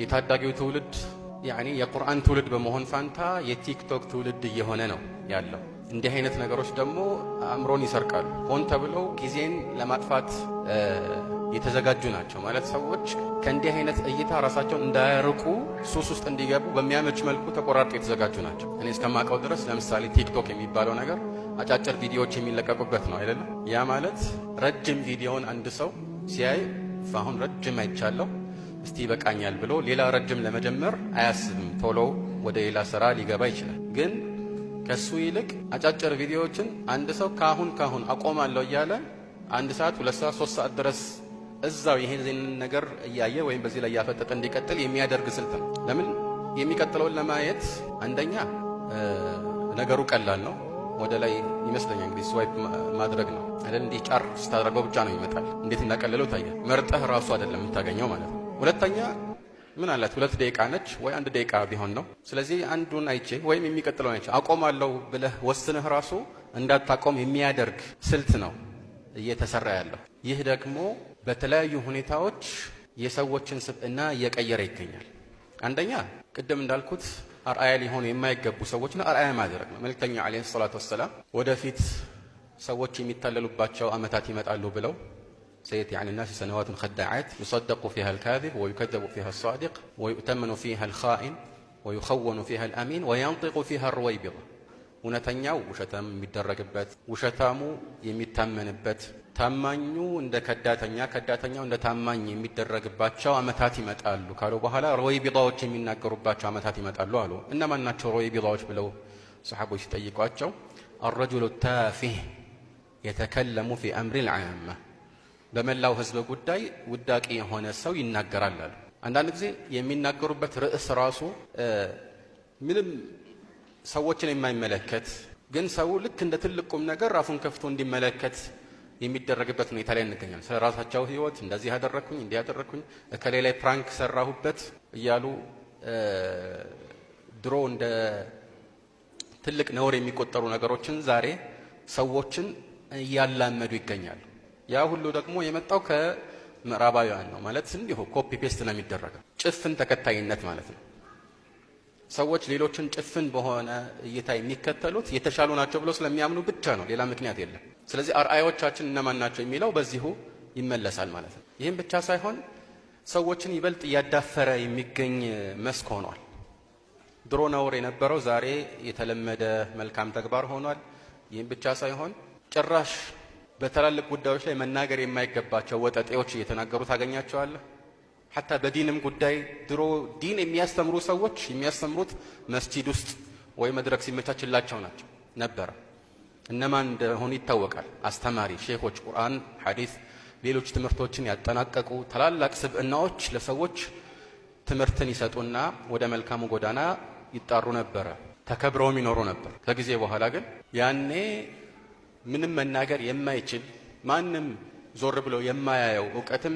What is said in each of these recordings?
የታዳጊው ትውልድ ያኒ የቁርአን ትውልድ በመሆን ፋንታ የቲክቶክ ትውልድ እየሆነ ነው ያለው። እንዲህ አይነት ነገሮች ደግሞ አእምሮን ይሰርቃሉ። ሆን ተብለው ጊዜን ለማጥፋት የተዘጋጁ ናቸው። ማለት ሰዎች ከእንዲህ አይነት እይታ ራሳቸውን እንዳያርቁ ሱስ ውስጥ እንዲገቡ በሚያመች መልኩ ተቆራርጠው የተዘጋጁ ናቸው። እኔ እስከማውቀው ድረስ ለምሳሌ ቲክቶክ የሚባለው ነገር አጫጭር ቪዲዮዎች የሚለቀቁበት ነው አይደለም? ያ ማለት ረጅም ቪዲዮውን አንድ ሰው ሲያይ አሁን ረጅም አይቻለሁ እስቲ ይበቃኛል ብሎ ሌላ ረጅም ለመጀመር አያስብም። ቶሎ ወደ ሌላ ስራ ሊገባ ይችላል። ግን ከሱ ይልቅ አጫጭር ቪዲዮዎችን አንድ ሰው ካሁን አቆማለሁ እያለ 1 ሰዓት 2 ሰዓት 3 ሰዓት ድረስ እዛው ይሄን ነገር እያየ ወይም በዚህ ላይ ያፈጠጠ እንዲቀጥል የሚያደርግ ስልት ነው። ለምን? የሚቀጥለውን ለማየት አንደኛ ነገሩ ቀላል ነው። ወደ ላይ ይመስለኛል እንግዲህ ስዋይፕ ማድረግ ነው አይደል? እንዲህ ጫር ስታደርገው ብቻ ነው ይመጣል። እንዴት እንዳቀለለው ታየ። መርጠህ ራሱ አይደለም የምታገኘው ማለት ነው። ሁለተኛ ምን አላት 2 ደቂቃ ነች ወይ 1 ደቂቃ ቢሆን ነው። ስለዚህ አንዱን አይቼ ወይም የሚቀጥለውን አይቼ አቆማለሁ ብለህ ወስነህ ራሱ እንዳታቆም የሚያደርግ ስልት ነው እየተሰራ ያለው። ይህ ደግሞ በተለያዩ ሁኔታዎች የሰዎችን ስብዕና እየቀየረ ይገኛል። አንደኛ ቅድም እንዳልኩት አርአያ ሊሆኑ የማይገቡ ሰዎችን አርአያ ማድረግ ነው። መልእክተኛው አለይሂ ሰላቱ ወሰላም ወደፊት ሰዎች የሚታለሉባቸው አመታት ይመጣሉ ብለው سيأتي الناس سنوات خداعات يصدق فيها الكاذب ويكذب فيها الصادق ويؤتمن فيها الخائن ويخون فيها الأمين وينطق فيها الرويبضة እውነተኛው ውሸታም የሚደረግበት ውሸታሙ የሚታመንበት ታማኙ እንደ ከዳተኛው እንደ ታማኝ የሚደረግባቸው አመታት ይመጣሉ ካሉ በኋላ ሮይቢዳዎች የሚናገሩባቸው አመታት ይመጣሉ አሉ። እነማን ናቸው ሮይቢዳዎች ብለው ሰሃቦች ሲጠይቋቸው الرجل التافه يتكلم في أمر العامة በመላው ህዝብ ጉዳይ ውዳቂ የሆነ ሰው ይናገራል አሉ። አንዳንድ ጊዜ የሚናገሩበት ርዕስ ራሱ ምንም ሰዎችን የማይመለከት ግን ሰው ልክ እንደ ትልቁም ነገር ራፉን ከፍቶ እንዲመለከት የሚደረግበት ሁኔታ ላይ እንገኛለን። ስለ ራሳቸው ህይወት እንደዚህ ያደረኩኝ እንዲህ ያደረኩኝ እከሌ ላይ ፕራንክ ሰራሁበት እያሉ ድሮ እንደ ትልቅ ነውር የሚቆጠሩ ነገሮችን ዛሬ ሰዎችን እያላመዱ ይገኛሉ። ያ ሁሉ ደግሞ የመጣው ከምዕራባውያን ነው። ማለት እንዲሁ ኮፒ ፔስት ነው የሚደረገው። ጭፍን ተከታይነት ማለት ነው። ሰዎች ሌሎችን ጭፍን በሆነ እይታ የሚከተሉት የተሻሉ ናቸው ብለው ስለሚያምኑ ብቻ ነው፣ ሌላ ምክንያት የለም። ስለዚህ አርአያዎቻችን እነማን ናቸው የሚለው በዚሁ ይመለሳል ማለት ነው። ይህም ብቻ ሳይሆን ሰዎችን ይበልጥ እያዳፈረ የሚገኝ መስክ ሆኗል። ድሮ ነውር የነበረው ዛሬ የተለመደ መልካም ተግባር ሆኗል። ይህም ብቻ ሳይሆን ጭራሽ በተላልቅ ጉዳዮች ላይ መናገር የማይገባቸው ወጠጤዎች እየተናገሩ ታገኛቸዋለህ። ሐታ በዲንም ጉዳይ ድሮ ዲን የሚያስተምሩ ሰዎች የሚያስተምሩት መስጂድ ውስጥ ወይ መድረክ ሲመቻችላቸው ናቸው ነበር። እነማን እንደሆኑ ይታወቃል። አስተማሪ ሼኾች፣ ቁርአን፣ ሐዲስ፣ ሌሎች ትምህርቶችን ያጠናቀቁ ታላላቅ ስብዕናዎች ለሰዎች ትምህርትን ይሰጡና ወደ መልካሙ ጎዳና ይጣሩ ነበረ፣ ተከብረውም ይኖሩ ነበር። ከጊዜ በኋላ ግን ያኔ ምንም መናገር የማይችል ማንም ዞር ብሎ የማያየው ዕውቀትም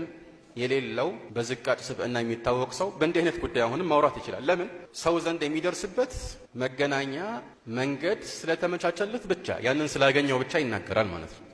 የሌለው በዝቃጭ ስብዕና የሚታወቅ ሰው በእንዲህ አይነት ጉዳይ አሁንም ማውራት ይችላል። ለምን? ሰው ዘንድ የሚደርስበት መገናኛ መንገድ ስለተመቻቸለት ብቻ ያንን ስላገኘው ብቻ ይናገራል ማለት ነው።